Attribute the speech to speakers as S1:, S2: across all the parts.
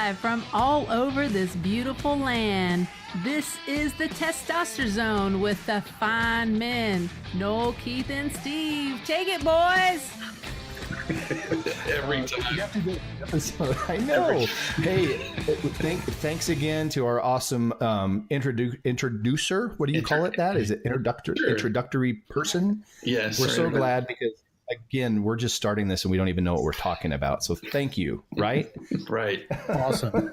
S1: live from all over this beautiful land. This is the Testosterone Zone with the fine men, Noel, Keith, and Steve. Take it, boys.
S2: Every time.
S3: You have to do an episode. I know. Hey, thanks again to our awesome introducer. What do you call it? That is it introductory person?
S2: Yes.
S3: We're so glad because again, we're just starting this and we don't even know what we're talking about. So thank you. Right?
S2: Right.
S3: Awesome.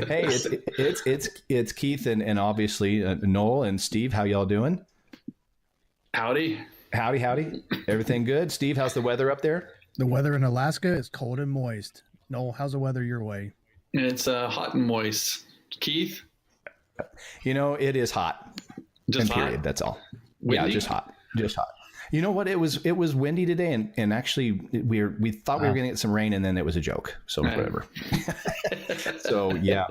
S3: Hey, it's Keith and obviously Noel and Steve. How y'all doing?
S2: Howdy.
S3: Howdy. Everything good? Steve, how's the weather up there?
S4: The weather in Alaska is cold and moist. Noel, how's the weather your way?
S2: It's hot and moist. Keith?
S3: You know, it is hot.
S2: Just hot?
S3: Period. That's all.
S2: Windy?
S3: Yeah, just hot. You know what? It was windy today, and actually we thought we were going to get some rain, and then it was a joke. So whatever. So yeah,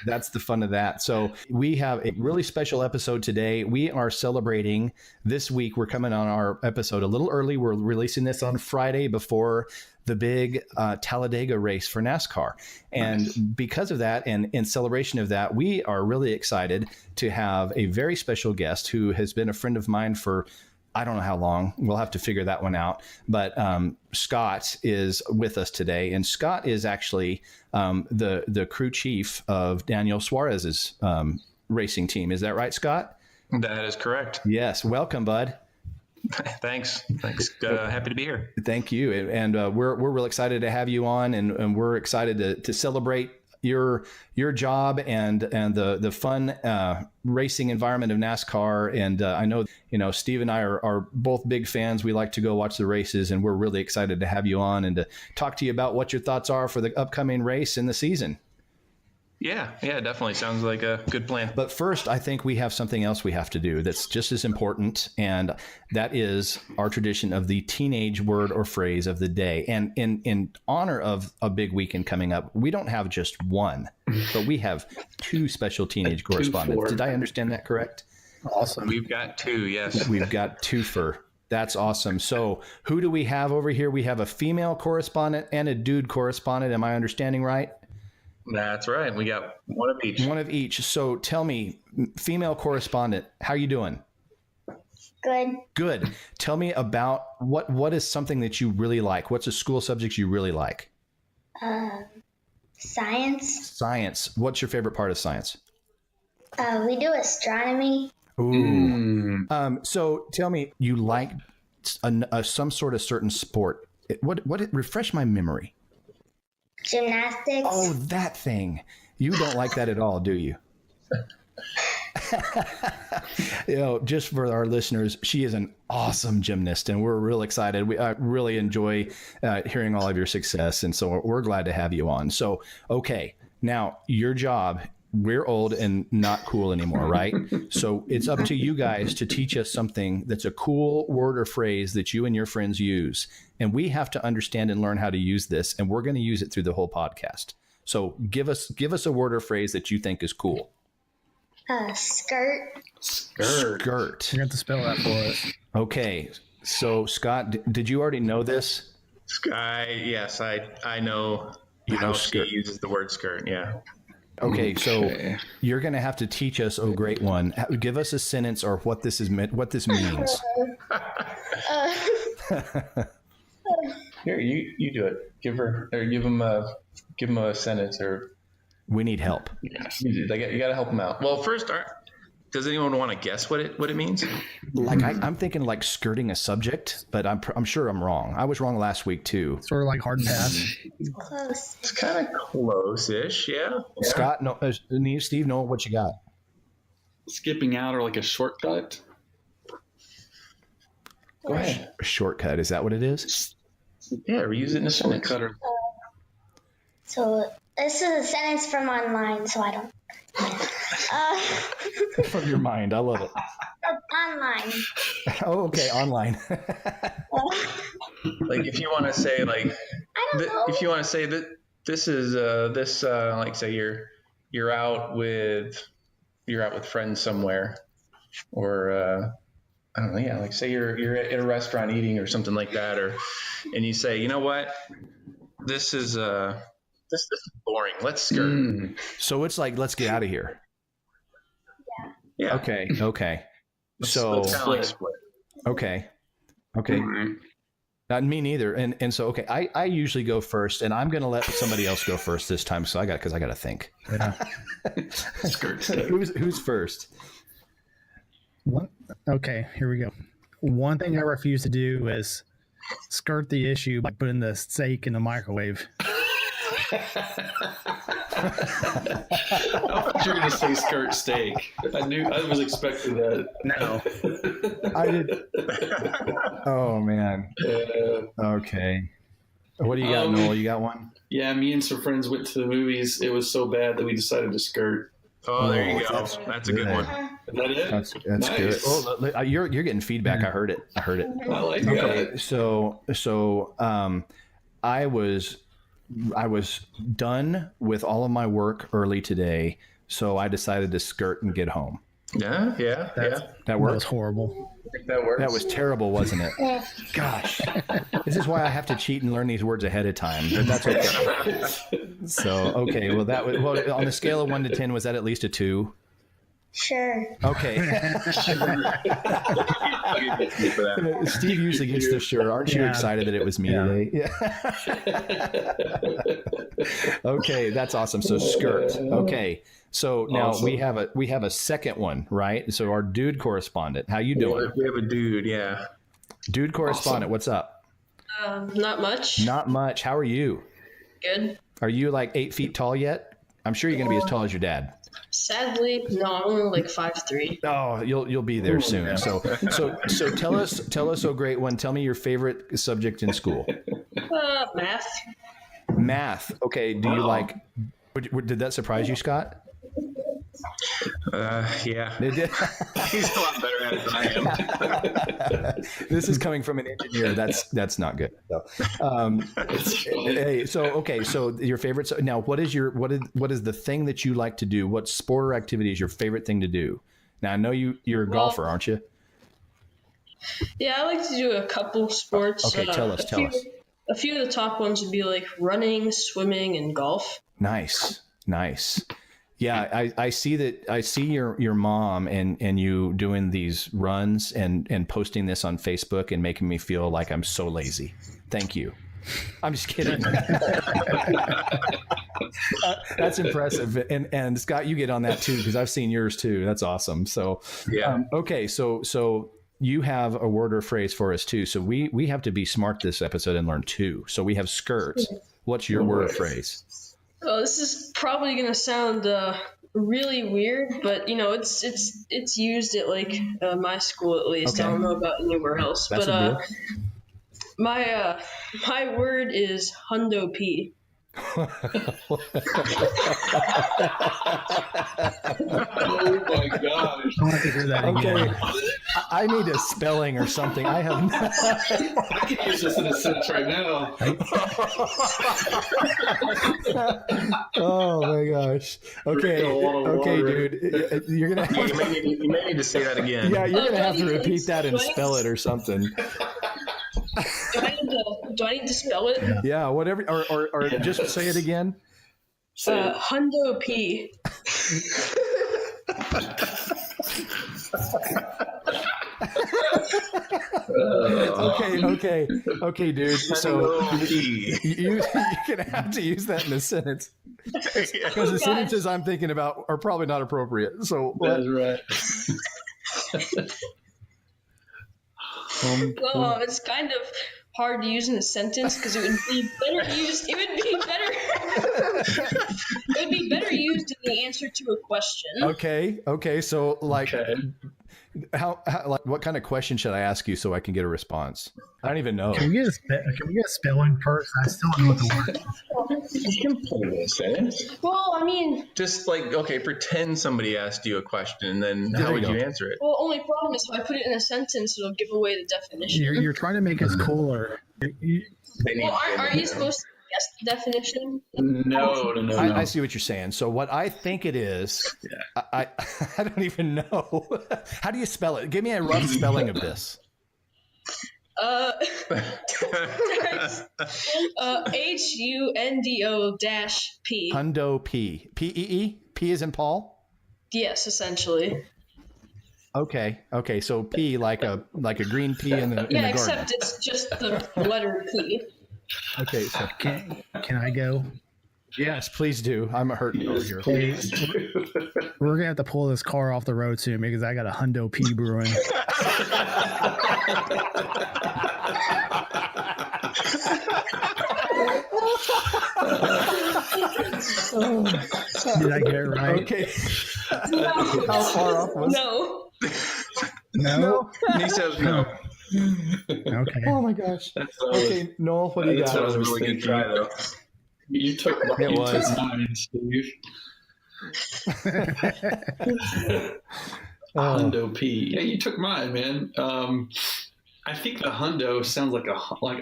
S3: that's the fun of that. So we have a really special episode today. We are celebrating this week. We're coming on our episode a little early. We're releasing this on Friday before the big Talladega race for NASCAR. And because of that, and in celebration of that, we are really excited to have a very special guest who has been a friend of mine for I don't know how long. We'll have to figure that one out. But Scott is with us today, and Scott is actually the crew chief of Daniel Suarez's racing team. Is that right, Scott?
S5: That is correct.
S3: Yes. Welcome, bud.
S5: Thanks. Happy to be here.
S3: Thank you. And we're real excited to have you on, and we're excited to celebrate your job and the fun racing environment of NASCAR. And I know, Steve and I are both big fans. We like to go watch the races, and we're really excited to have you on and to talk to you about what your thoughts are for the upcoming race in the season.
S5: Yeah, definitely. Sounds like a good plan.
S3: But first, I think we have something else we have to do that's just as important, and that is our tradition of the teenage word or phrase of the day. And in honor of a big weekend coming up, we don't have just one, but we have two special teenage correspondents. Did I understand that correct?
S4: Awesome.
S5: We've got two, yes.
S3: We've got twofer. That's awesome. So who do we have over here? We have a female correspondent and a dude correspondent. Am I understanding right?
S5: That's right. We got one of each.
S3: One of each. So tell me, female correspondent, how are you doing? Good. Tell me about what is something that you really like? What's a school subject you really like?
S6: Science.
S3: What's your favorite part of science?
S6: We do astronomy.
S3: Ooh. So tell me, you like some sort of certain sport. Refresh my memory.
S6: Gymnastics.
S3: Oh, that thing. You don't like that at all, do you? Just for our listeners, she is an awesome gymnast, and we're real excited. We really enjoy hearing all of your success, and so we're glad to have you on. So, okay, now your job. We're old and not cool anymore, right? So it's up to you guys to teach us something that's a cool word or phrase that you and your friends use. And we have to understand and learn how to use this. And we're going to use it through the whole podcast. So give us a word or phrase that you think is cool.
S6: Skirt.
S4: You have to spell that for us.
S3: Okay. So Scott, did you already know this?
S5: Yes, I know how she uses the word skirt. Yeah.
S3: Okay, so you're going to have to teach us, oh great one. Give us a sentence or what this means.
S5: Here, you do it. Give him a sentence, or
S3: we need help.
S5: Yeah, you got to help him out. Well, first, does anyone want to guess what it means?
S3: Like I'm thinking like skirting a subject, but I'm sure I'm wrong. I was wrong last week too.
S4: Sort of like hard pass.
S6: Close.
S5: It's kind of close-ish, yeah.
S3: Scott, no, Steve, know what you got?
S2: Skipping out or like a shortcut?
S5: Go ahead.
S3: A shortcut, is that what it is?
S5: Yeah, we use it in a sentence.
S6: So this is a sentence from online, so I don't.
S3: From your mind, I love it.
S6: Online.
S3: Oh, okay, online.
S5: Like if you want to say like, if you want to say that this is like say you're out with friends somewhere, or I don't know, yeah, like say you're at a restaurant eating or something like that, and you say, you know what, this is This is boring. Let's skirt.
S2: Mm.
S3: So it's like, let's get out of here.
S5: Yeah.
S3: Okay. So
S5: Let's kind of like split.
S3: okay.
S2: All right.
S3: Not me neither. And so okay, I usually go first, and I'm gonna let somebody else go first this time. So I got to think.
S4: Yeah.
S2: Skirt.
S3: Who's first?
S4: Okay, here we go. One thing I refuse to do is skirt the issue by putting the steak in the microwave.
S2: I thought you were going to say skirt steak. I was expecting that.
S5: No.
S3: I did. Oh man. Okay. What do you got, Noel? You got one?
S2: Yeah, me and some friends went to the movies. It was so bad that we decided to skirt.
S5: Oh, there you go. That's a good one.
S2: Is that it?
S3: That's
S2: Nice.
S3: good. Oh, you're getting feedback. I heard it.
S2: I like
S3: Okay,
S2: that.
S3: so I was done with all of my work early today, so I decided to skirt and get home.
S5: Yeah.
S3: That
S4: That was
S3: worked.
S4: horrible.
S5: I think that works.
S3: That was terrible, wasn't it? Gosh, this is why I have to cheat and learn these words ahead of time. But that's okay. So okay, well on a scale of 1 to 10, was that at least a 2?
S6: Sure.
S3: Okay.
S5: I'll give you 2 for that.
S3: Steve usually gets the sure. Aren't you
S4: Yeah.
S3: excited that it was me today? Yeah. Okay, that's awesome. So skirt. Okay. So now
S2: Awesome.
S3: we have a second one, right? So our dude correspondent. How you doing?
S5: We have a dude, yeah.
S3: Dude correspondent, what's up?
S7: Not much.
S3: Not much. How are you?
S7: Good.
S3: Are you like 8 feet tall yet? I'm sure you're going to be as tall as your dad.
S7: Sadly, no, I'm only like 5'3".
S3: Oh, you'll be there soon. So tell us, oh great one. Tell me your favorite subject in school.
S7: Math.
S3: Math. Okay. Do you like? Did that surprise you, Scott?
S5: Yeah.
S3: It did.
S5: He's a lot better at it than I am.
S3: This is coming from an engineer. That's not good. So, hey, so your favorite. So now, what is the thing that you like to do? What sport or activity is your favorite thing to do? Now, I know you're a golfer, aren't you?
S7: Yeah, I like to do a couple sports.
S3: Okay, tell us.
S7: A few of the top ones would be like running, swimming, and golf.
S3: Nice. Yeah, I see that. I see your mom and you doing these runs and posting this on Facebook and making me feel like I'm so lazy. Thank you. I'm just kidding. That's impressive. And Scott, you get on that too because I've seen yours too. That's awesome. So
S5: Yeah.
S3: Okay, so you have a word or phrase for us too. So we have to be smart this episode and learn 2. So we have skirt. What's your word or phrase?
S7: Oh, this is probably gonna sound really weird, but it's used at like my school at least.
S3: Okay.
S7: I don't know about anywhere else,
S3: That's
S7: but
S3: a deal.
S7: my word is hundo p.
S2: Oh my gosh.
S4: I want to hear that
S3: Okay,
S4: again.
S3: I need a spelling or something. I have.
S2: I could use this in a sentence right now.
S3: Oh my gosh. Okay,
S2: Drink a lot of
S3: okay,
S2: water.
S3: dude. You're gonna.
S5: Yeah,
S3: Have,
S5: you may need to say that again.
S3: yeah, you're
S7: Oh,
S3: gonna have to
S7: do I need to
S3: repeat that and
S7: explain?
S3: spell it or something.
S7: Do I need to spell it?
S3: Yeah, whatever. Or
S2: Yeah.
S3: just say it again.
S7: Hundo p.
S3: Okay, dude. So
S5: P.
S3: you're gonna have to use that in a sentence because the
S7: gosh.
S3: sentences I'm thinking about are probably not appropriate. So
S2: That's right.
S7: Well, it's kind of hard to use in a sentence because it would be better used. It would be better used in the answer to a question.
S3: okay. So like,
S2: Okay.
S3: how like what kind of question should I ask you so I can get a response? I don't even know.
S4: Can we get a spelling first? I still don't know what the word is.
S5: You can pull this in.
S7: Well, I mean,
S5: Just like, okay, pretend somebody asked you a question, and then
S3: There
S5: how
S3: you
S5: would
S3: go.
S5: you answer it?
S7: well, only problem is if I put it in a sentence, it'll give away the definition.
S4: You're trying to make us cooler.
S5: They need
S7: Well,
S5: to
S7: aren't you supposed to guess the definition?
S2: No.
S3: I see what you're saying. So what I think it is, I don't even know. How do you spell it? Give me a rough spelling of this.
S7: HUNDO-P.
S3: Hundo P. P-E-E? P is in Paul?
S7: Yes, essentially.
S3: Okay. So P like a green pea in the garden.
S7: Yeah, except it's just the letter P.
S3: Okay, so
S4: Can I go?
S3: yes, please do. I'm hurting over here.
S4: Please. We're gonna have to pull this car off the road soon because I got a Hundo P brewing. Did I get it right?
S3: Okay. How far off was
S7: No.
S4: No.
S5: He says no.
S4: Okay.
S3: Oh my gosh. Okay, Noel, what do you got?
S5: That was a really good try, though.
S2: You took mine, Steve. Hundo P. Yeah, you took mine, man. I think the Hundo sounds like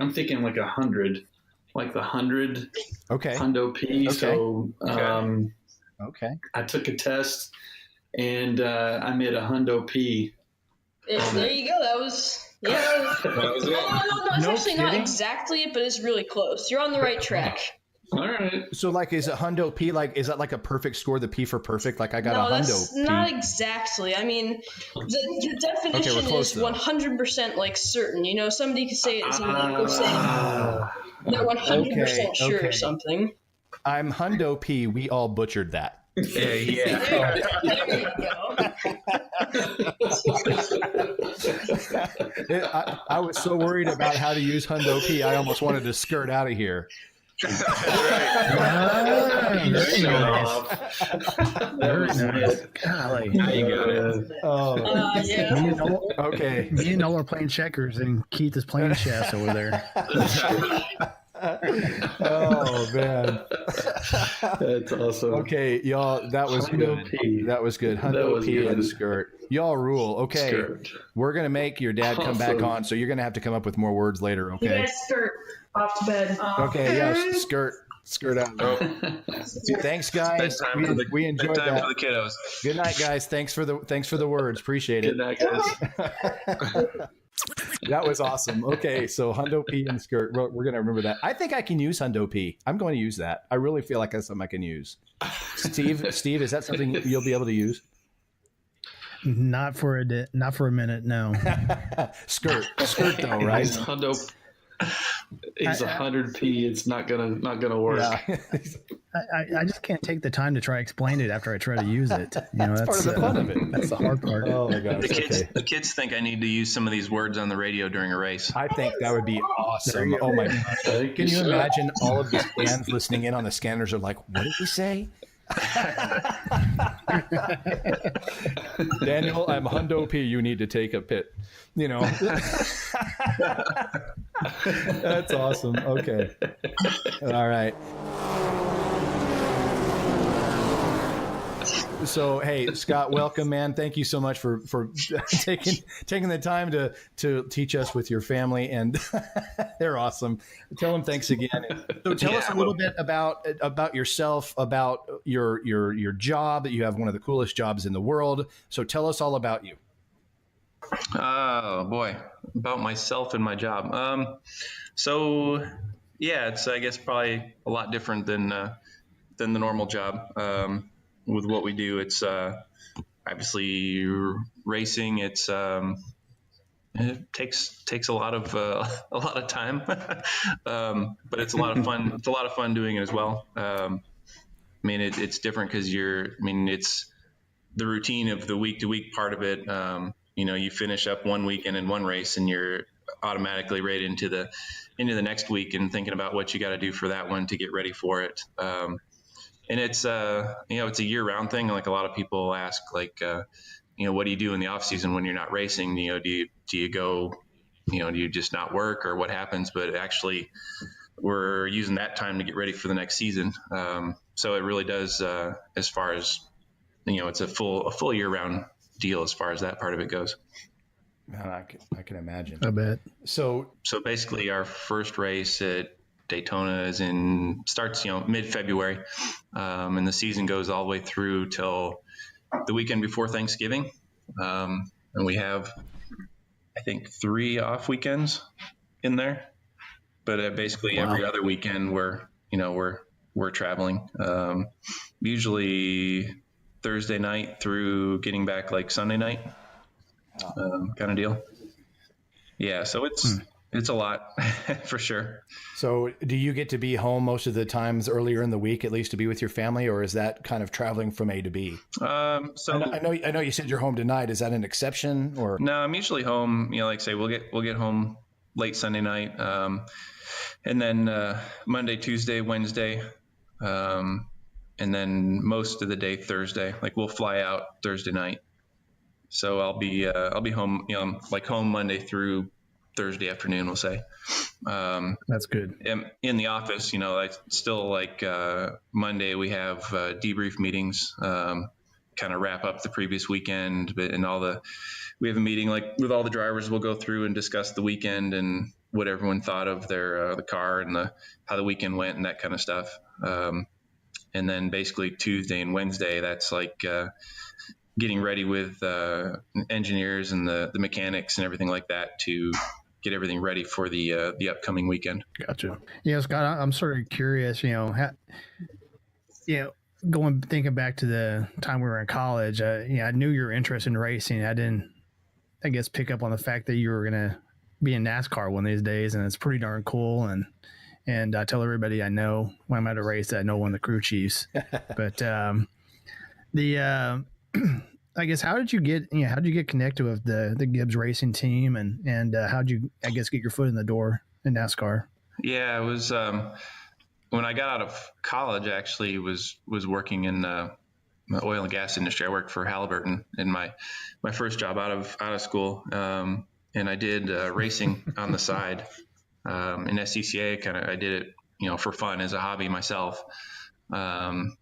S2: I'm thinking like 100, like the 100.
S3: Okay.
S2: Hundo P.
S3: Okay.
S2: So
S3: Okay.
S2: I took a test and I made a Hundo P.
S7: There you go. That was. Yeah.
S5: That was it.
S7: No, it's
S3: No
S7: actually not
S3: kidding?
S7: exactly it, but it's really close. You're on the right track.
S2: All right.
S3: So like, is it Hundo P? Like, is that like a perfect score? The P for perfect? Like I got
S7: No,
S3: a Hundo
S7: that's
S3: P.
S7: not exactly. I mean, the definition
S3: we're close,
S7: is
S3: though.
S7: 100% like certain. You know, somebody could say it's they're saying they're 100% sure
S3: okay.
S7: or something.
S3: I'm Hundo P. We all butchered that.
S5: Yeah.
S7: There you go.
S3: I was so worried about how to use Hundo P. I almost wanted to skirt out of here.
S4: Very nice. Very nice. Golly.
S5: There you go.
S3: Oh,
S7: Yeah.
S4: Me and Noel,
S3: okay.
S4: me and Noel are playing checkers, and Keith is playing chess over there.
S3: Oh man.
S2: That's awesome.
S3: Okay, y'all, that was
S2: Hundo
S3: good.
S2: P.
S3: That was good.
S2: That
S3: Hundo
S2: was
S3: P
S2: good.
S3: and skirt. Y'all rule. Okay.
S2: Skirt.
S3: We're gonna make your dad come back
S2: Awesome.
S3: on, so you're gonna have to come up with more words later, okay?
S7: skirt off to bed.
S3: Okay, yeah, skirt out.
S5: Oh,
S3: Thanks, guys.
S5: bedtime for the,
S3: We enjoyed
S5: bedtime
S3: that.
S5: for the kiddos.
S3: Good night, guys. Thanks for the words. Appreciate it.
S2: Good night, guys.
S3: That was awesome. Okay, so Hundo P and skirt. We're gonna remember that. I think I can use Hundo P. I'm going to use that. I really feel like that's something I can use. Steve, is that something you'll be able to use?
S4: Not for a minute. No.
S3: Skirt though, right?
S2: He's Hundo. He's 100p. It's not gonna work.
S3: Yeah.
S4: I just can't take the time to try to explain it after I try to use it. You know, that's
S3: part of the fun of it.
S4: That's the hard part.
S3: Oh my gosh.
S5: The kids think I need to use some of these words on the radio during a race.
S3: I think that would be awesome. Oh my gosh. Can you imagine all of the fans listening in on the scanners are like, what did he say? Daniel, I'm Hundo P. You need to take a pit. You know. That's awesome. Okay. All right. So, hey, Scott, welcome, man. Thank you so much for taking the time to teach us with your family, and they're awesome. Tell them thanks again. So, tell us a little bit about yourself, about your job. You have one of the coolest jobs in the world. So, tell us all about you.
S5: Oh boy, about myself and my job. So yeah, it's I guess probably a lot different than the normal job. With what we do, it's obviously racing. It takes a lot of time, but it's a lot of fun. It's a lot of fun doing it as well. I mean, it's different because it's the routine of the week to week part of it. You know, you finish up one weekend in one race, and you're automatically right into the next week and thinking about what you got to do for that one to get ready for it. And it's it's a year-round thing. Like a lot of people ask, like, what do you do in the off season when you're not racing? Do you go, do you just not work, or what happens? But actually, we're using that time to get ready for the next season. So it really does, as far as, it's a full year-round deal as far as that part of it goes.
S3: Man, I can imagine.
S4: I bet.
S3: So
S5: basically, our first race at Daytona starts mid-February, and the season goes all the way through till the weekend before Thanksgiving, and we have I think 3 off weekends in there, but basically every other weekend we're traveling. Usually Thursday night through getting back like Sunday night, kind of deal. Yeah, so it's a lot for sure.
S3: So do you get to be home most of the times earlier in the week, at least to be with your family, or is that kind of traveling from A to B?
S5: So
S3: I know you said you're home tonight. Is that an exception or?
S5: No, I'm usually home, like say we'll get home late Sunday night. And then Monday, Tuesday, Wednesday, and then most of the day Thursday. Like we'll fly out Thursday night. So I'll be home, like home Monday through Thursday afternoon, we'll say.
S4: That's good.
S5: In the office, I still like Monday we have debrief meetings, kind of wrap up the previous weekend, and we have a meeting like with all the drivers. We'll go through and discuss the weekend and what everyone thought of their the car and how the weekend went and that kind of stuff. And then basically Tuesday and Wednesday, that's like getting ready with engineers and the mechanics and everything like that to get everything ready for the upcoming weekend.
S4: Gotcha. Scott, I'm sort of curious, thinking back to the time we were in college, I knew your interest in racing. I didn't, I guess, pick up on the fact that you were going to be in NASCAR one of these days, and it's pretty darn cool. And I tell everybody I know when I'm at a race that I know one of the crew chiefs. But I guess how did you get connected with the Gibbs racing team, and how did you, I guess, get your foot in the door in NASCAR?
S5: Yeah, it was when I got out of college. I actually was working in the oil and gas industry. I worked for Halliburton in my first job out of school, and I did racing on the side in SCCA. I did it for fun as a hobby myself, and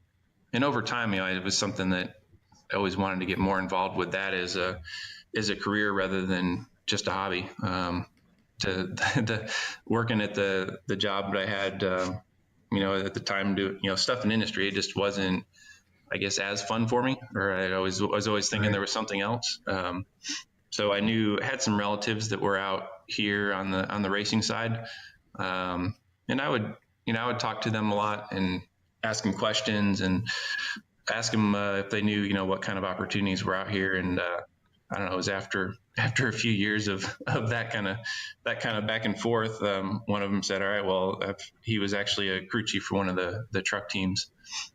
S5: over time it was something that I always wanted to get more involved with that as a career rather than just a hobby. To working at the job that I had, at the time, stuff in industry, it just wasn't, I guess, as fun for me, or I was always thinking there was something else. So I had some relatives that were out here on the racing side. And I would talk to them a lot and ask them questions and ask them if they knew, what kind of opportunities were out here. And I don't know, it was after a few years of that kind of back and forth. One of them said, all right, well, he was actually a crew chief for one of the truck teams.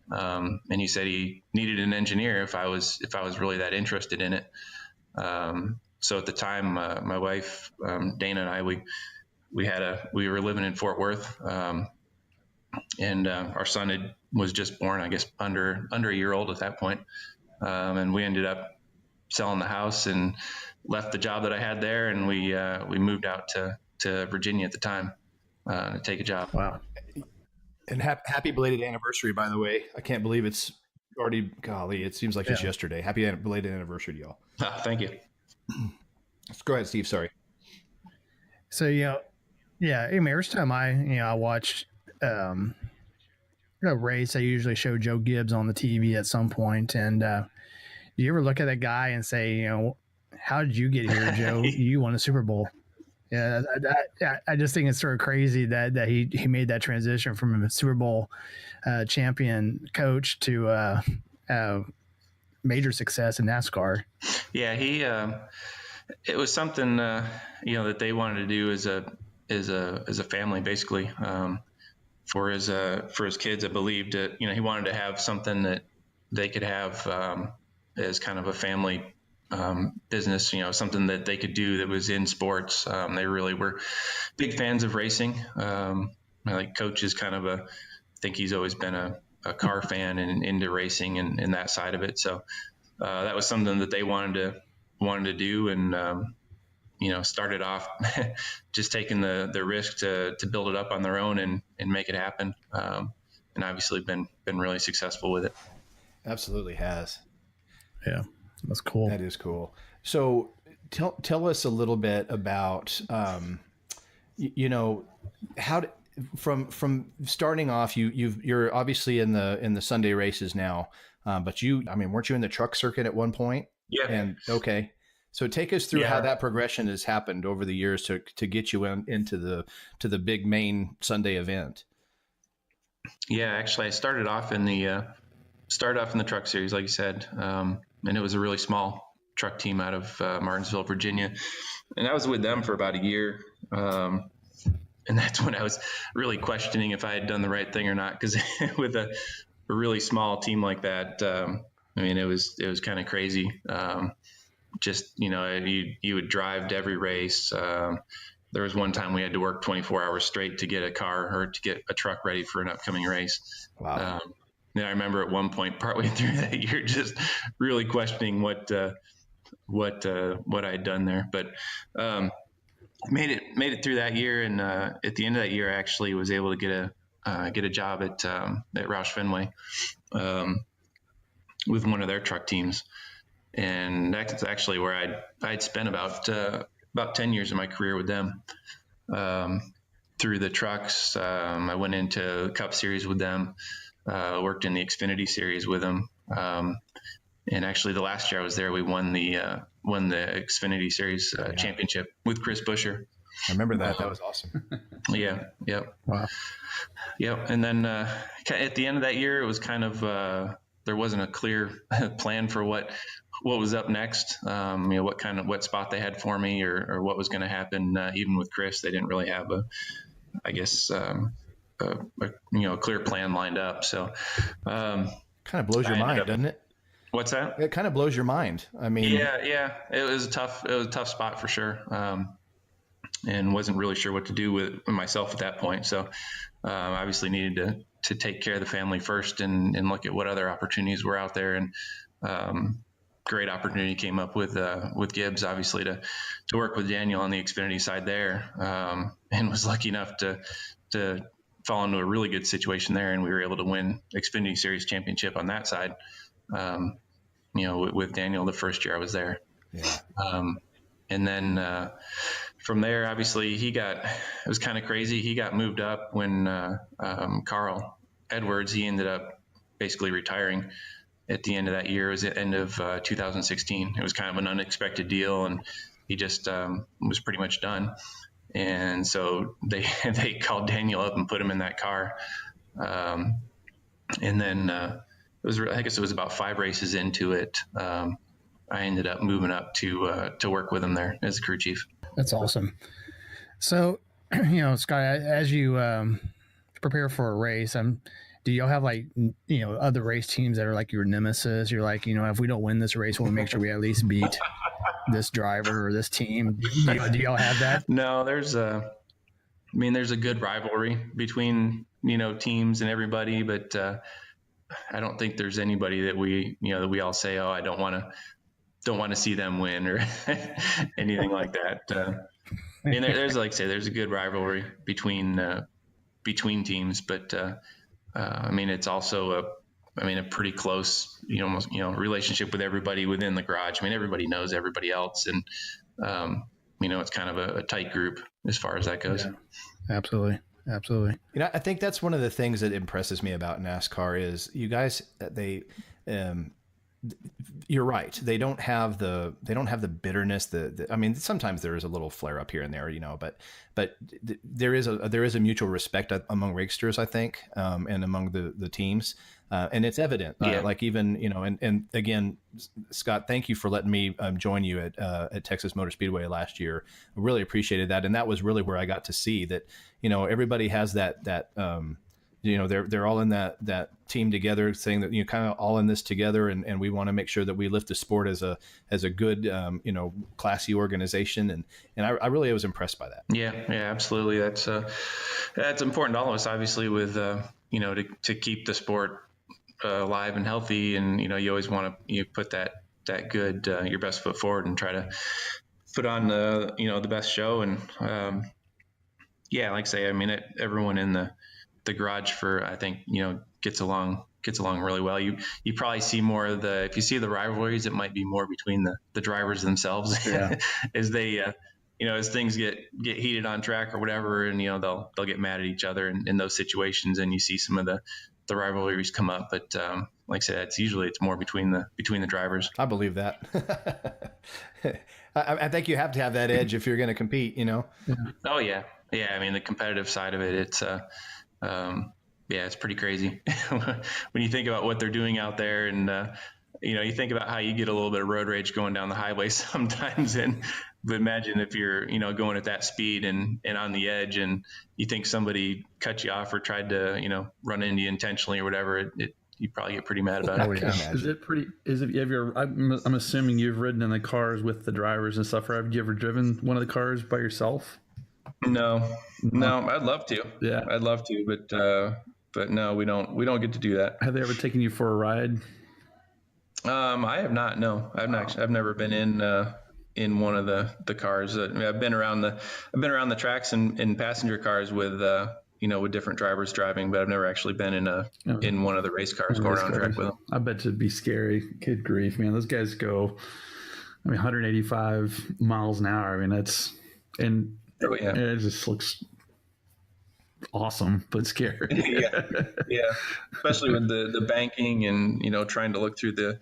S5: And he said he needed an engineer if I was really that interested in it. So at the time, my wife, Dana, and I, we were living in Fort Worth. And our son was just born, I guess, under a year old at that point. And we ended up selling the house and left the job that I had there. And we moved out to Virginia at the time to take a job.
S3: Wow. And happy belated anniversary, by the way. I can't believe it's already, golly, it seems like just yesterday. Happy belated anniversary to y'all.
S5: Thank you.
S3: Let's go ahead, Steve. Sorry.
S4: So, every time I watch a race, I usually show Joe Gibbs on the TV at some point. And do you ever look at that guy and say, how did you get here, Joe? You won a Super Bowl. Yeah, I just think it's sort of crazy that he made that transition from a Super Bowl champion coach to major success in NASCAR.
S5: Yeah, it was something that they wanted to do as a family, basically. For his kids, I believed that he wanted to have something that they could have as kind of a family business, something that they could do that was in sports. They really were big fans of racing. Like Coach is I think he's always been a car fan and into racing and that side of it. So that was something that they wanted to do, and started off just taking the risk to build it up on their own and make it happen. And obviously been really successful with it.
S3: Absolutely has.
S4: Yeah, that's cool.
S3: That is cool. So tell us a little bit about, how from starting off, you're obviously in the Sunday races now, but weren't you in the truck circuit at one point?
S5: Yeah.
S3: And okay. So take us through how that progression has happened over the years to get you into the big main Sunday event.
S5: Yeah, actually, I started off in the truck series, like you said, and it was a really small truck team out of Martinsville, Virginia, and I was with them for about a year. And that's when I was really questioning if I had done the right thing or not, because with a really small team like that, I mean, it was kind of crazy. Just, you would drive to every race. There was one time we had to work 24 hours straight to get a car or to get a truck ready for an upcoming race.
S3: Wow.
S5: I remember at one point partway through that year, just really questioning what I had done there, but, made it through that year. And, at the end of that year, I actually was able to get a job at Roush Fenway, with one of their truck teams. And that's actually where I'd spent about 10 years of my career with them. Through the trucks, I went into Cup Series with them, worked in the Xfinity Series with them. And actually the last year I was there, we won the Xfinity Series championship with Chris Buescher.
S3: I remember that. That was awesome.
S5: Yeah. Yep.
S4: Wow.
S5: Yep. And then at the end of that year, it was kind of there wasn't a clear plan for what was up next. What spot they had for me or what was going to happen. Even with Chris, they didn't really have a clear plan lined up. So
S3: kind of blows your mind, doesn't it?
S5: What's that?
S3: It kind of blows your mind. I mean,
S5: yeah, it was a tough spot for sure. And wasn't really sure what to do with myself at that point. So, obviously needed to take care of the family first and look at what other opportunities were out there. And, great opportunity came up with Gibbs, obviously to work with Daniel on the Xfinity side there. And was lucky enough to fall into a really good situation there. And we were able to win Xfinity Series championship on that side. With Daniel the first year I was there.
S3: Yeah.
S5: And then, from there, obviously it was kind of crazy. He got moved up when, Carl Edwards, he ended up basically retiring at the end of that year. It was the end of 2016. It was kind of an unexpected deal, and he just was pretty much done. And so they called Daniel up and put him in that car. And then I guess it was about 5 races into it. I ended up moving up to work with him there as a crew chief.
S4: That's awesome. So, Scott, as you prepare for a race, do y'all have other race teams that are like your nemesis? You're like, if we don't win this race, we'll make sure we at least beat this driver or this team. Do y'all have that?
S5: No, there's a good rivalry between, teams and everybody, but I don't think there's anybody that we all say, oh, I don't want to see them win or anything like that. There's there's a good rivalry between teams, but it's also a pretty close, relationship with everybody within the garage. Everybody knows everybody else, and it's kind of a tight group as far as that goes.
S4: Yeah, absolutely.
S3: I think that's one of the things that impresses me about NASCAR is you guys, you're right. They don't have the bitterness. Sometimes there is a little flare up here and there, but there is a mutual respect among racers, I think, and among the teams. And it's evident, and again, Scott, thank you for letting me join you at Texas Motor Speedway last year. I really appreciated that. And that was really where I got to see that, everybody has that they're all in that team together, saying that kind of all in this together, and we want to make sure that we lift the sport as a good classy organization, and I really was impressed by that.
S5: Yeah, absolutely. That's important to all of us, obviously, with to keep the sport alive and healthy, and you always want to put that good your best foot forward and try to put on the best show, and like I say, everyone in the garage I think gets along really well. You probably see more of if you see the rivalries, it might be more between the drivers themselves.
S4: Yeah.
S5: As they as things get heated on track or whatever, and they'll get mad at each other in those situations, and you see some of the the rivalries come up. But like I said, it's more between the drivers.
S3: I believe that. I think you have to have that edge if you're going to compete, you know?
S5: Oh yeah. I mean, the competitive side of it, it's it's pretty crazy when you think about what they're doing out there, and you think about how you get a little bit of road rage going down the highway sometimes, but imagine if you're going at that speed and on the edge, and you think somebody cut you off or tried to run into you intentionally or whatever, you'd probably get pretty mad about it.
S2: I'm assuming you've ridden in the cars with the drivers and stuff, or have you ever driven one of the cars by yourself?
S5: No, I'd love to. Yeah, I'd love to, but no, we don't get to do that.
S2: Have they ever taken you for a ride?
S5: I have not. No, I've never been in one of the cars. I've been around the tracks and passenger cars with with different drivers driving, but I've never actually been in one of the race cars going around track with them.
S2: I bet it'd be scary. Good grief, man! Those guys go, 185 miles an hour. I mean, it just looks awesome, but scary.
S5: yeah. Especially with the banking and trying to look through the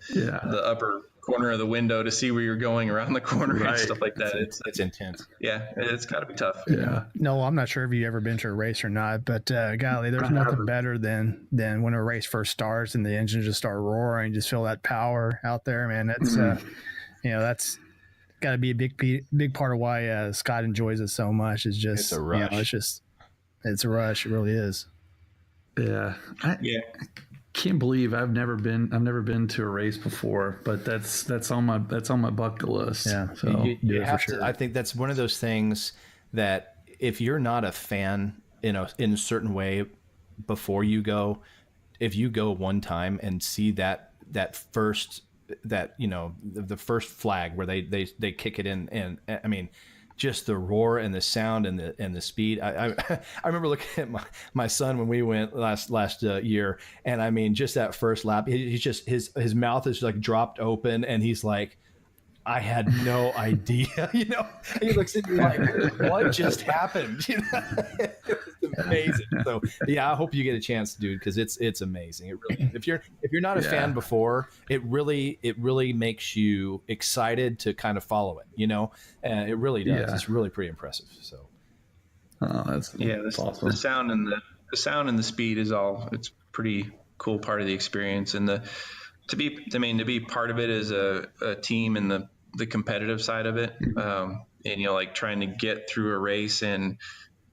S5: upper corner of the window to see where you're going around the corner and stuff like that.
S3: It's intense.
S5: Yeah, it's got to be tough.
S2: Yeah.
S4: No, I'm not sure if you've ever been to a race or not, but golly, there's nothing better than when a race first starts and the engines just start roaring, just feel that power out there, man. That's that's got to be a big part of why Scott enjoys it so much. Is just
S3: it's a rush.
S4: It's a rush. It really is.
S2: Yeah. I can't believe I've never been to a race before, but that's on my bucket list.
S3: Yeah.
S2: So
S3: you have to. I think that's one of those things that if you're not a fan, in a certain way before you go, if you go one time and see that first the first flag where they kick it in, and I mean, just the roar and the sound and the speed. I remember looking at my son when we went last year, and I mean, just that first lap, he's just his mouth is like dropped open, and he's like, I had no idea, he looks at me like, what just happened? It was amazing. So yeah, I hope you get a chance to do it, because it's amazing. It really, if you're not a fan before, it really makes you excited to kind of follow it, and it really does. Yeah. It's really pretty impressive. So
S2: that's awesome.
S5: The sound and the speed it's pretty cool part of the experience, and to be part of it as a team and the competitive side of it, and like trying to get through a race and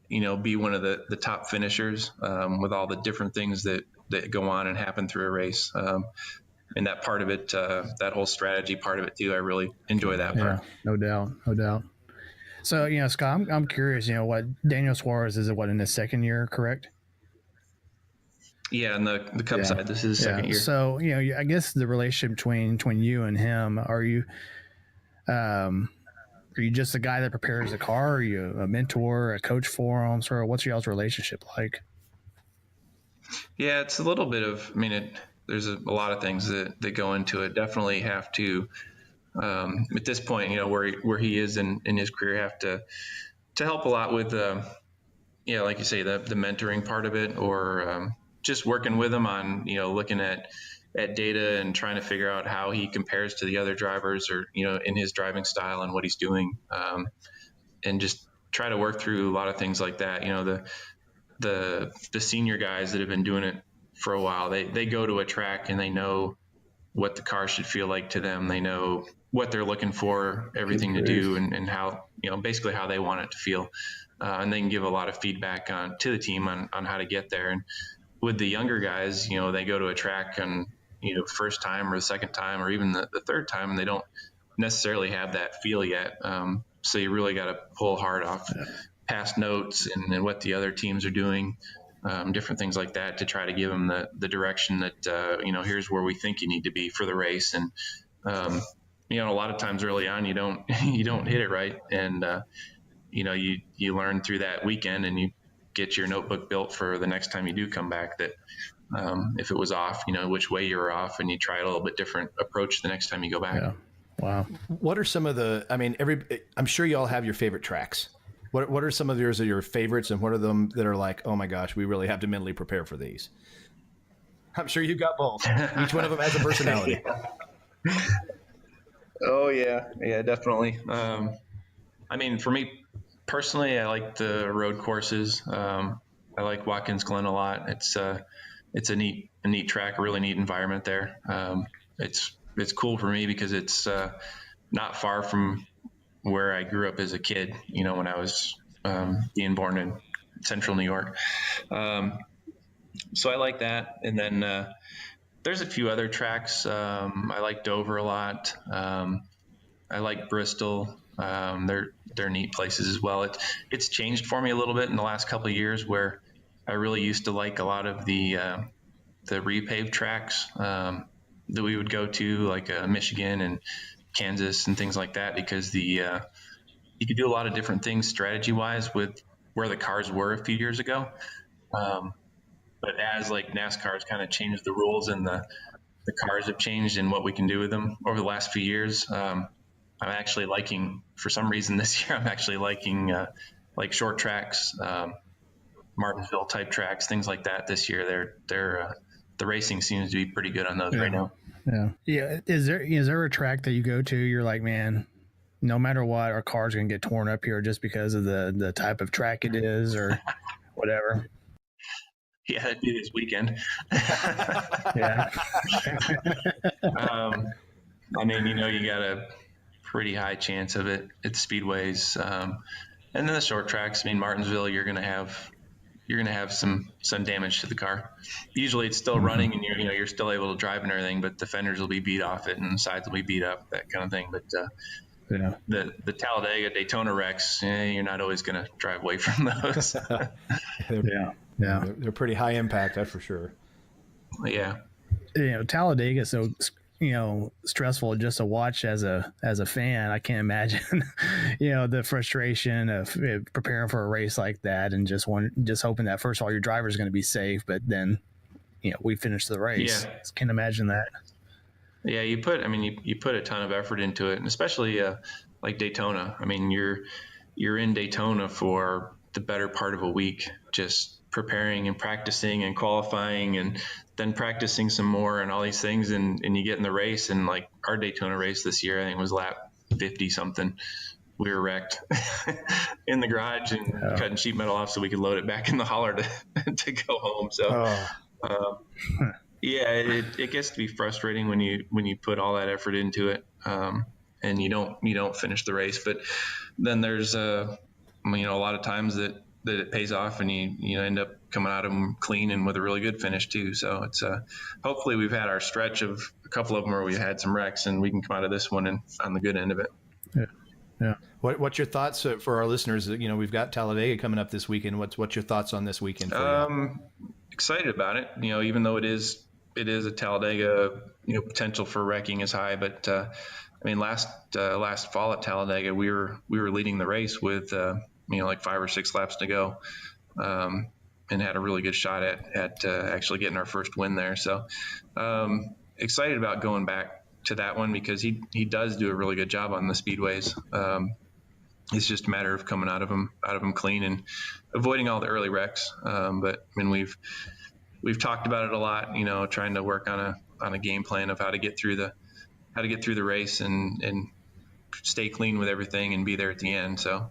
S5: be one of the top finishers, with all the different things that go on and happen through a race, and that part of it, that whole strategy part of it too, I really enjoy that part.
S4: No doubt. So Scott, I'm curious, what Daniel Suarez is in his second year, correct?
S5: Yeah, and the Cup side, this is his second year.
S4: So, I guess the relationship between you and him, are you just a guy that prepares the car? Are you a mentor, a coach for him? Sort of, what's y'all's relationship like?
S5: Yeah, it's a little bit of, there's a lot of things that go into it. Definitely have to, at this point, where he is in his career, have to help a lot with, like you say, the mentoring part of it, or just working with him on, looking at data and trying to figure out how he compares to the other drivers, or, in his driving style and what he's doing. And just try to work through a lot of things like that. The senior guys that have been doing it for a while, they go to a track and they know what the car should feel like to them. They know what they're looking for, everything to do, and how, basically how they want it to feel. And they can give a lot of feedback to the team on how to get there. And with the younger guys, they go to a track and, first time or the second time or even the third time, and they don't necessarily have that feel yet. So you really got to pull hard off past notes and what the other teams are doing, different things like that, to try to give them the direction that, here's where we think you need to be for the race. And, a lot of times early on, you don't hit it right. And, you learn through that weekend, and you get your notebook built for the next time you do come back, that if it was off, which way you were off, and you try a little bit different approach the next time you go back.
S4: Yeah. Wow.
S3: What are some of I'm sure you all have your favorite tracks. What are some of your favorites, and what are them that are like, oh my gosh, we really have to mentally prepare for these? I'm sure you've got both. Each one of them has a personality.
S5: Oh yeah, definitely. I mean, for me personally, I like the road courses. I like Watkins Glen a lot. It's a neat track, a really neat environment there. It's cool for me because it's not far from where I grew up as a kid. You know, when I was being born in central New York. So I like that. And then there's a few other tracks. I like Dover a lot. I like Bristol. They're neat places as well. It's changed for me a little bit in the last couple of years, where I really used to like a lot of the repaved tracks that we would go to, like Michigan and Kansas and things like that, because you could do a lot of different things strategy wise with where the cars were a few years ago. But as like NASCAR has kind of changed the rules and the cars have changed and what we can do with them over the last few years, I'm actually liking, for some reason this year, I'm actually liking like short tracks, Martinsville type tracks, things like that this year. The racing seems to be pretty good on those right now.
S4: Yeah. Is there a track that you go to, you're like, man, no matter what, our car's going to get torn up here just because of the type of track it is or whatever?
S5: Yeah, that'd be this weekend.
S4: Yeah.
S5: I mean, you got a pretty high chance of it at speedways. And then the short tracks, I mean, Martinsville, you're going to have some damage to the car. Usually it's still running and you're still able to drive and everything, but the fenders will be beat off it and the sides will be beat up, that kind of thing. But the Talladega, Daytona wrecks, you're not always going to drive away from those.
S3: They're pretty high impact, that's for sure.
S5: Yeah.
S4: Talladega is so stressful just to watch as a fan. I can't imagine the frustration of preparing for a race like that and just hoping that first of all your driver is going to be safe, but then we finish the race.
S5: Yeah.
S4: Can't imagine that.
S5: Yeah, you put a ton of effort into it, and especially like Daytona. I mean, you're in Daytona for the better part of a week, just preparing and practicing and qualifying and then practicing some more and all these things, and you get in the race. And like our Daytona race this year, I think was lap 50 something. We were wrecked in the garage and cutting sheet metal off so we could load it back in the hauler to go home. So yeah, it gets to be frustrating when you put all that effort into it and you don't finish the race. But then there's a lot of times that it pays off and you end up coming out of them clean and with a really good finish too. So it's hopefully we've had our stretch of a couple of them where we had some wrecks and we can come out of this one and on the good end of it.
S3: Yeah. What's your thoughts for our listeners? We've got Talladega coming up this weekend. What's your thoughts on this weekend?
S5: Excited about it. Even though it is a Talladega, potential for wrecking is high, but last fall at Talladega, we were leading the race with like 5 or 6 laps to go, and had a really good shot at actually getting our first win there. So excited about going back to that one because he does do a really good job on the speedways. It's just a matter of coming out of them clean and avoiding all the early wrecks. But we've talked about it a lot, trying to work on a game plan of how to get through the race and stay clean with everything and be there at the end. So,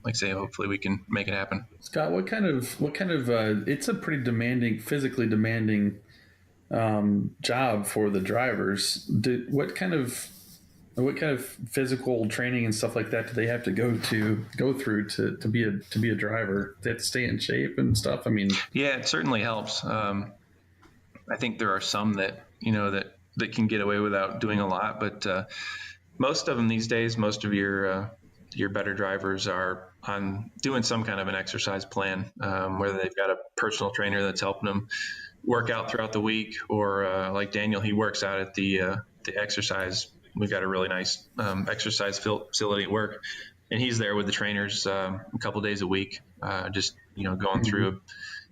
S5: like I say, hopefully we can make it happen.
S2: Scott, what kind of it's a pretty physically demanding job for the drivers. What kind of physical training and stuff like that do they have to go through to be a driver? They have to stay in shape and stuff.
S5: Yeah, it certainly helps. I think there are some that that can get away without doing a lot, but most of them these days, most of your better drivers are on doing some kind of an exercise plan, whether they've got a personal trainer that's helping them work out throughout the week, or like Daniel, he works out at the exercise. We've got a really nice exercise facility at work, and he's there with the trainers a couple days a week, just going through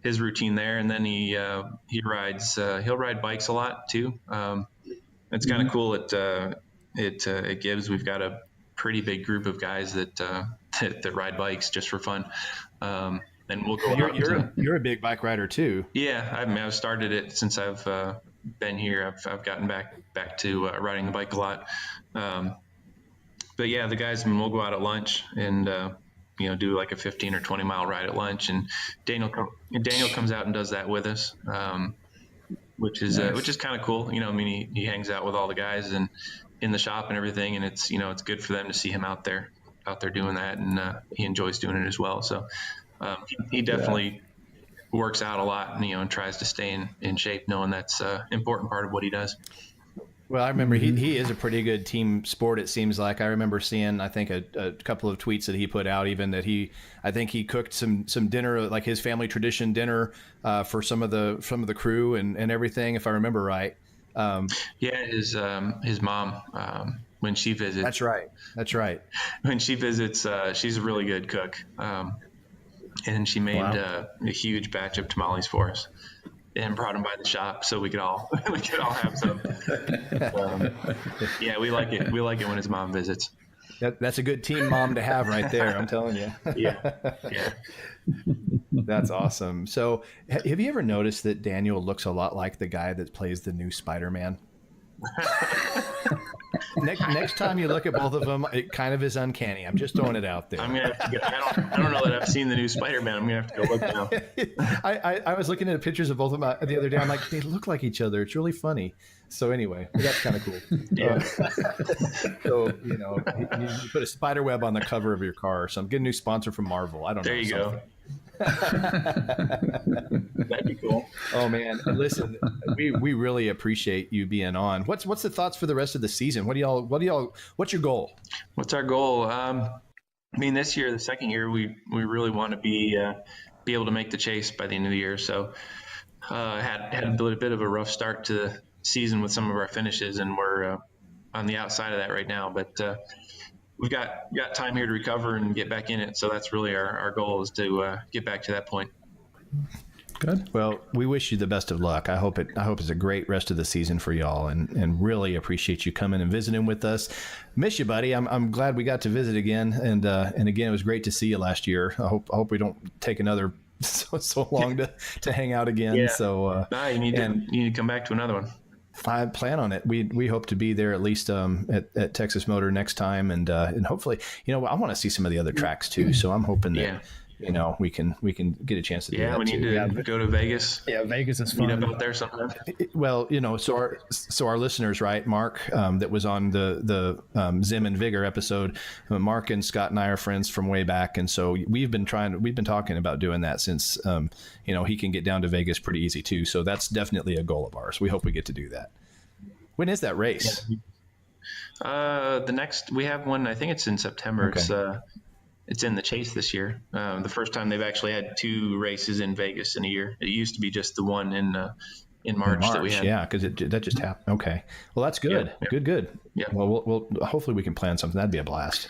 S5: his routine there. And then he'll ride bikes a lot too. It's kind of cool at Gibbs. We've got a pretty big group of guys that ride bikes just for fun. and we'll go out.
S3: You're a big bike rider too.
S5: Yeah, I mean, I've started it since I've been here. I've gotten back to riding the bike a lot. But yeah, the guys, we'll go out at lunch and do like a 15 or 20 mile ride at lunch, and Daniel comes out and does that with us, which is kind of cool. I mean, he hangs out with all the guys and in the shop and everything, and it's good for them to see him out there doing that, and he enjoys doing it as well. So he definitely works out a lot, and tries to stay in shape, knowing that's an important part of what he does.
S3: Well, I remember he is a pretty good team sport, it seems like. I remember seeing, I think, a couple of tweets that he put out, even that I think he cooked some dinner, like his family tradition dinner, for some of the crew and everything, if I remember right.
S5: His mom, when she visits. That's right. When she visits, she's a really good cook. And she made a huge batch of tamales for us and brought them by the shop so we could all have some. We like it. We like it when his mom visits.
S3: That's a good team mom to have right there, I'm telling you.
S5: Yeah.
S3: That's awesome. So have you ever noticed that Daniel looks a lot like the guy that plays the new Spider-Man? Next time you look at both of them, it kind of is uncanny. I'm just throwing it out there.
S5: I'm gonna have to I don't know that I've seen the new Spider-Man. I'm gonna have to go look now.
S3: I was looking at pictures of both of them the other day. I'm like, they look like each other. It's really funny. So anyway, that's kind of cool.
S5: Yeah.
S3: So you put a spider web on the cover of your car or something. Get a new sponsor from Marvel. I don't know.
S5: There you go. That'd be cool.
S3: Oh man, listen, we really appreciate you being on. What's the thoughts for the rest of the season? What's your goal?
S5: What's our goal? I mean, this year, the second year, we really want to be able to make the chase by the end of the year. So had a bit of a rough start to the season with some of our finishes, and we're on the outside of that right now, but we've got time here to recover and get back in it. So that's really our goal, is to get back to that point.
S3: Good. Well, we wish you the best of luck. I hope it's a great rest of the season for y'all, and really appreciate you coming and visiting with us. Miss you, buddy. I'm glad we got to visit again, and again, it was great to see you last year. I hope we don't take another so long to hang out again. Yeah. So
S5: you need to come back to another one.
S3: I plan on it. We hope to be there at least at Texas Motor next time, and hopefully, I want to see some of the other tracks too. So I'm hoping that we can get a chance to do that.
S5: Yeah, we need to go to Vegas.
S4: Yeah, Vegas is fun.
S5: Meet up out there sometime.
S3: Well, so our listeners, right? Mark, that was on the Zim and Vigor episode. Mark and Scott and I are friends from way back, and so we've been talking about doing that since he can get down to Vegas pretty easy too. So that's definitely a goal of ours. We hope we get to do that. When is that race?
S5: The next, we have one. I think it's in September. Okay. It's in the Chase this year. The first time they've actually had two races in Vegas in a year. It used to be just the one in March that we had.
S3: Yeah, because that just happened. Okay, well that's good. Yeah. Good. Yeah. Well, we'll hopefully we can plan something. That'd be a blast.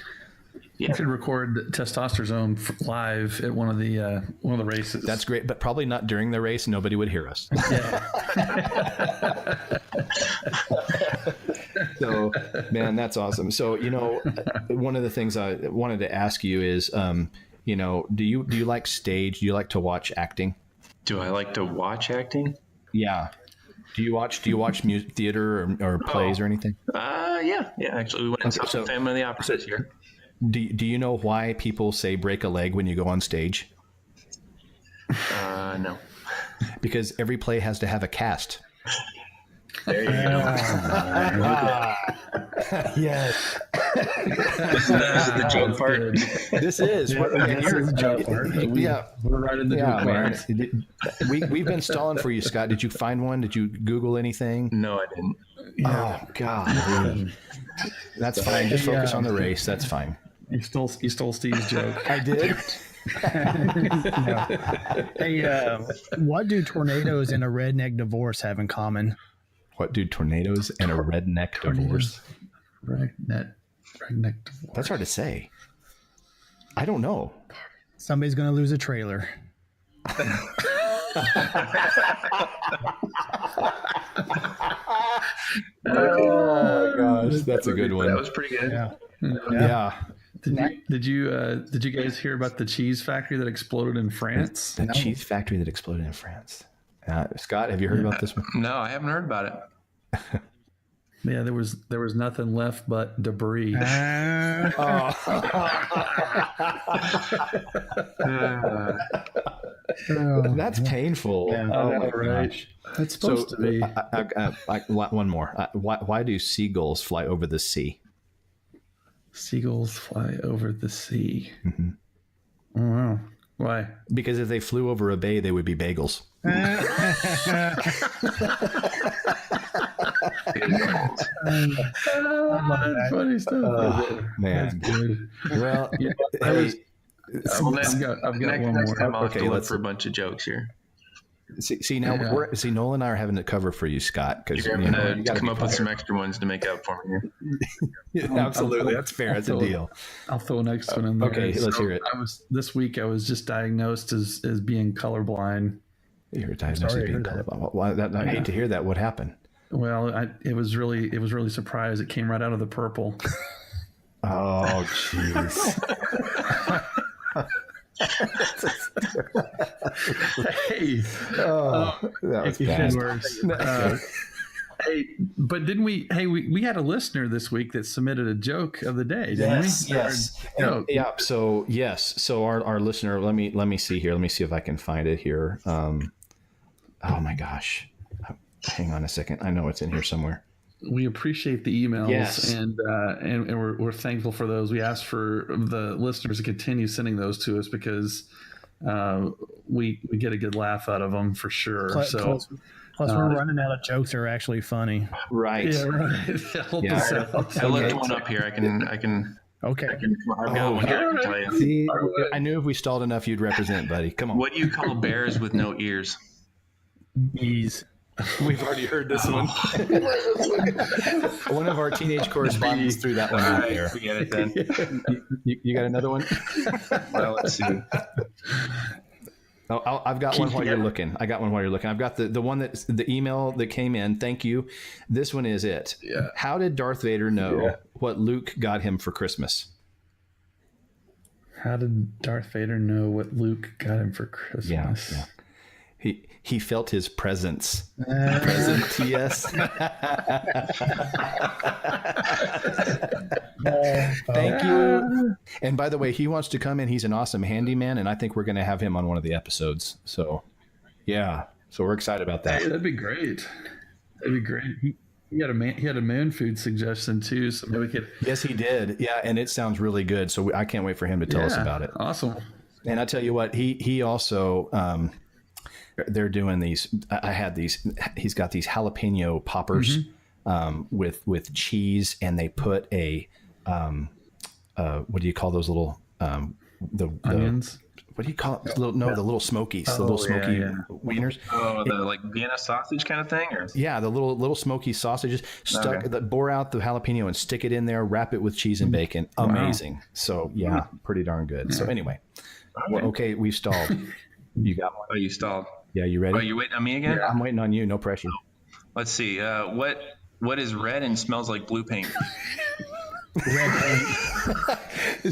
S2: Yeah. You could record Testosterone live at one of the races.
S3: That's great, but probably not during the race. Nobody would hear us. Yeah. So, man, that's awesome. So, one of the things I wanted to ask you is, do you like stage? Do you like to watch acting?
S5: Do I like to watch acting?
S3: Yeah. Do you watch music theater or plays or anything?
S5: Yeah. Actually, we went and saw Phantom of the Opera this year.
S3: Do you know why people say break a leg when you go on stage?
S5: No.
S3: Because every play has to have a cast.
S5: There you go.
S3: Yes.
S5: This is the joke part.
S3: This is.
S2: The joke part. We're right in the joke part.
S3: We've been stalling for you, Scott. Did you find one? Did you Google anything?
S5: No, I didn't.
S3: Yeah. Oh, God. That's fine. Just focus on the race. That's fine.
S2: You stole Steve's joke.
S3: I did.
S4: Hey, what do tornadoes and a redneck divorce have in common?
S3: What do tornadoes and a redneck divorce?
S2: Redneck divorce.
S3: That's hard to say. I don't know.
S4: Somebody's going to lose a trailer.
S3: Oh gosh, that's a good one.
S5: That was pretty good.
S3: Yeah.
S2: Did you guys hear about the cheese factory that exploded in France?
S3: The cheese factory that exploded in France. Scott, have you heard about this one?
S5: No, I haven't heard about it.
S2: Yeah, there was nothing left but debris.
S3: That's painful.
S2: Yeah, right. That's supposed to be.
S3: One more. Why do seagulls fly over the sea?
S2: Seagulls fly over the sea.
S3: Mm-hmm.
S2: Oh, wow. Why?
S3: Because if they flew over a bay, they would be bagels.
S2: Funny stuff.
S3: Man.
S2: That's good.
S3: Well,
S2: I've got one
S5: next
S2: more.
S5: time I'll have to look
S3: let's
S5: for a bunch of jokes here.
S3: See now, Nolan and I are having to cover for you, Scott, because
S5: You're going to come up with some extra ones to make up for me here.
S3: Yeah, absolutely, that's fair. That's a deal.
S2: I'll throw an next one in there.
S3: Okay, let's hear it.
S2: This week I was just diagnosed as being colorblind.
S3: You were diagnosed as being colorblind. I hate to hear that. What happened?
S2: Well, it was really surprised. It came right out of the purple.
S3: Oh, jeez.
S2: Hey,
S3: that was
S2: it
S3: fast.
S2: worse. Hey, but didn't we? Hey, we had a listener this week that submitted a joke of the day, didn't we?
S3: Yes. Yeah. So yes. So our listener. Let me see here. Let me see if I can find it here. Oh my gosh. Hang on a second. I know it's in here somewhere.
S2: We appreciate the emails,
S3: yes.
S2: and we're thankful for those. We ask for the listeners to continue sending those to us because we get a good laugh out of them for sure. Plus
S4: we're running out of jokes that are actually funny.
S3: Right.
S2: Yeah, right. Help us out.
S5: I looked one up here. I can.
S4: Okay.
S5: I've got one here. I can tell you.
S3: See, I knew if we stalled enough, you'd represent, buddy. Come on.
S5: What do you call bears with no ears?
S4: Bees.
S3: We've already heard this one. One of our teenage correspondents threw that one out there.
S5: Forget it then.
S3: You got another one?
S5: Well, let's see.
S3: Oh, I've got one while you're looking. I've got the one the email that came in. Thank you. This one is it.
S2: Yeah.
S3: How did Darth Vader know what Luke got him for Christmas?
S2: How did Darth Vader know what Luke got him for Christmas?
S3: Yeah. He felt his presence. Present, yes. Thank you. And by the way, he wants to come in. He's an awesome handyman, and I think we're going to have him on one of the episodes. So, yeah. So we're excited about that.
S2: Hey, that'd be great. He had a man food suggestion too, so maybe we could.
S3: Yes, he did. Yeah, and it sounds really good. So I can't wait for him to tell us about it.
S2: Awesome.
S3: And I tell you what, he also they're doing these. I had these. He's got these jalapeno poppers with cheese, and they put a what do you call those little the
S2: onions?
S3: What do you call it? The little smokies, the little smoky wieners.
S5: Oh, the like Vienna sausage kind of thing, or
S3: the little smoky sausages bore out the jalapeno and stick it in there, wrap it with cheese and bacon. Amazing. Wow. So pretty darn good. So anyway, okay, we've stalled. You got one.
S5: Oh, you stalled.
S3: Yeah, you ready?
S5: Oh, you waiting on me again?
S3: Yeah, I'm waiting on you. No pressure.
S5: Let's see. What is red and smells like blue paint?
S4: Red paint.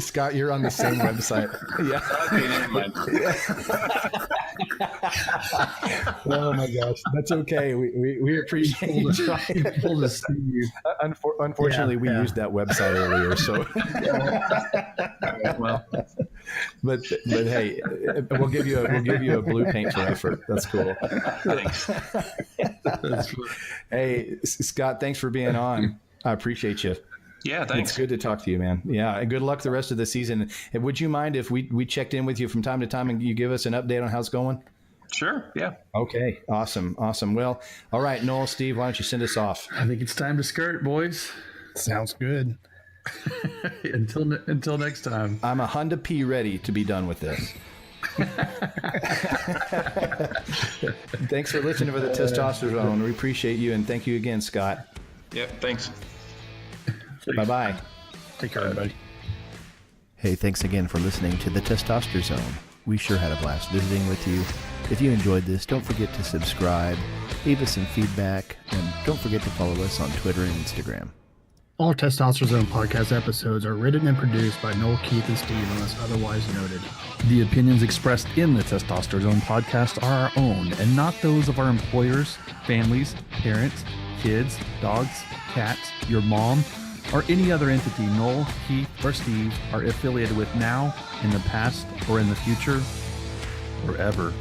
S3: Scott, you're on the same website. Yeah.
S5: Okay, never mind.
S3: Oh my gosh, that's okay. We appreciate you trying. Unfortunately, we used that website earlier, so.
S5: Well,
S3: but hey, we'll give you a blue paint for effort. That's cool.
S5: Thanks.
S3: Hey, Scott, thanks for being on. I appreciate you.
S5: Yeah, thanks.
S3: It's good to talk to you, man. Yeah, and good luck the rest of the season. And would you mind if we checked in with you from time to time and you give us an update on how it's going?
S5: Sure, yeah.
S3: Okay, awesome. Well, all right, Noel, Steve, why don't you send us off?
S2: I think it's time to skirt, boys.
S4: Sounds good.
S2: Until next time.
S3: I'm a Honda P ready to be done with this. Thanks for listening to the Testosterone. We appreciate you, and thank you again, Scott.
S5: Yep, thanks.
S3: Bye-bye.
S4: Take care, everybody.
S8: Hey, thanks again for listening to the Testosterone. We sure had a blast visiting with you. If you enjoyed this, don't forget to subscribe, leave us some feedback, and don't forget to follow us on Twitter and Instagram.
S4: All Testosterone podcast episodes are written and produced by Noel, Keith, and Steve unless otherwise noted.
S9: The opinions expressed in the Testosterone podcast are our own and not those of our employers, families, parents, kids, dogs, cats, your mom, or any other entity Noel, Keith, or Steve are affiliated with now, in the past, or in the future, or ever.